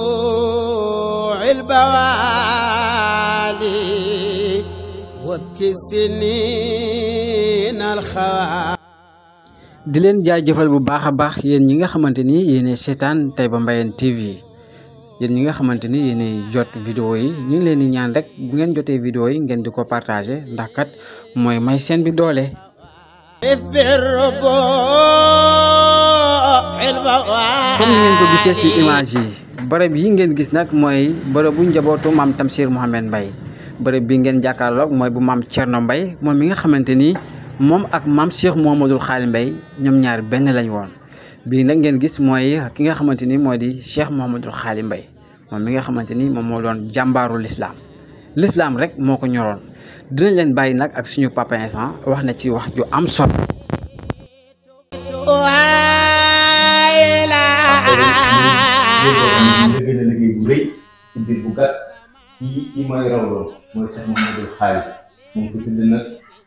بالربوع البوالي وابكي السنين الخوالي. di leen jaajëfal bu baax a baax yéen ñi nga xamante ni yéenay seetaan Taïba Mbayene TV yéen ñi nga xamante ni yéenay jot vidéo yi ñu ngi leen di ñaan rek bu ngeen jotee vidéo yi ngeen di ko partager ndax kat mooy may seen bi doole. comme ni ngeen ko gisee ci image yi bërëb yi ngeen gis nag mooy bërëb bu njabootu maam Tamsir Mouhamed Mbaye bërëb bi ngeen jàkkaarloog mooy bu maam Thierno Mbaye moom mi nga xamante ni moom ak maam Cheikh Mouhamadoul Khali Mbaye ñoom ñaar benn lañ woon bii nag ngeen gis mooy ki nga xamante ni moo di Cheikh Mouhamadoul Khali Mbaye moom mi nga xamante ni moom moo doon jàmbaaru l'islam rek moo ko ñoroon. dinañ leen bàyyi nag ak suñu papa instant wax na ci wax ju am solo. liggéey na liggéey bu rëy ci biir bu gàtt kii mooy rawloo mooy Cheikh Mouhamadoul Khali moom ko tudd nag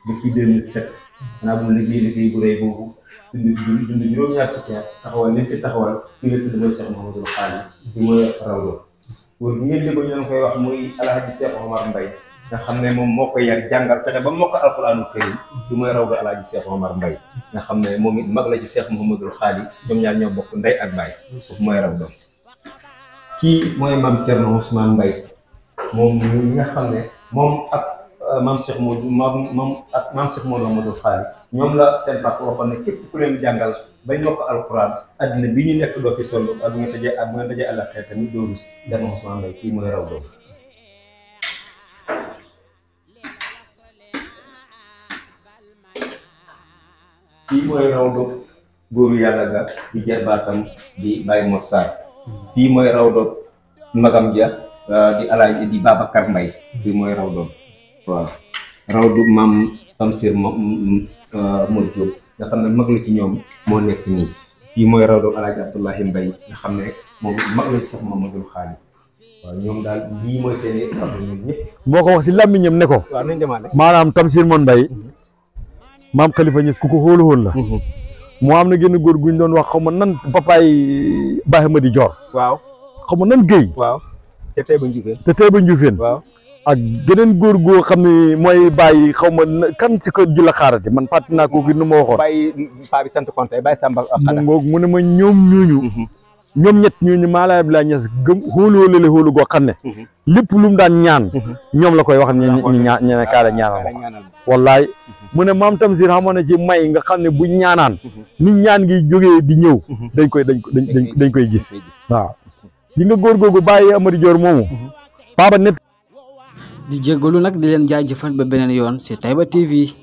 depuis 2007 xanaa bu mu liggéey bu rëy boobu dund juróom-ñaar fukki at taxawal li fi taxawal kii la tudd mooy Cheikh Mouhamadoul Khali bi mooy rawloo góor gi ngeen déggoo ñu leen koy wax muy Alhaji Cheikh Omar Mbaye nga xam ne moom moo koy yar jàngal fexe ba mokk alquraanul karim bi mooy rawloo Alhaji Cheikh Omar Mbaye nga xam ne moom it mag la ci Cheikh Mouhamadoul Khali ñoom ñaar ñoo bokk ndey ak baay foofu mooy rawloo. kii mooy maam Thierno Ousmane Mbaye moom ñi nga xam ne moom ak maam Cheikh Mouhamadoul Khali ñoom la seen papa waxoon ne képp ku leen jàngal bañ mokk alquran addina bi ñu nekk doo fi toll ak bu nga tëjee àllaxee tamit doo rus Thierno Ousmane Mbaye kii mooy raw doom. kii mooy raw doom góoru yàlla ga di jarbaatam di Baye Mor Sarr. fii mooy raw doom magam ja di Alaaji di Babacar Mbaye fii mooy raw doom waaw raw du maam Tamsir Mor Diop nga xam ne mag la ci ñoom moo nekk nii fii mooy raw doom Alaaji Abdoulahi Mbaye nga xam ne moom mag la ci Cheikh Mouhamadoul Khali waaw ñoom daal lii mooy seen i ñoom ñëpp moo ko wax si làmmiñam ne ko waaw nañ demaale maanaam Tamsir Mor Mbaye maam Khalifa Niass ku ko xoolu woon la moo am na génn góor guñ doon wax xaw ma nan papaay Baye Madi Dior waaw xaw ma nan Guèye waaw te Taïba Ndioufène waaw ak geneen góor goo xam ne mooy bàyyi xaw ma kan ci ko ju la xaarati man fàtte naa kooku nu ma waxoon bàyyi paa bi sant Konte Baye Samba ngoog mu ne ma ñoom ñooñu ñoom ñett ñooñu Maalaay Abdoulaye Niass gëm xooloo lale xoolu goo xam ne lépp lu mu daan ñaan ñoom la koy wax ñu ñene kaala ñaanal ma wallaay mu ne maam Tamsir xamoon na ci may nga xam ne bu ñaanaan nit ñaan ngi jógee di ñëw dañ koy gis waaw li nga góor googu Baye Amady Dior moomu Baba net di jéggalu nag di leen jaajëfal ba beneen yoon ci Taïba TV.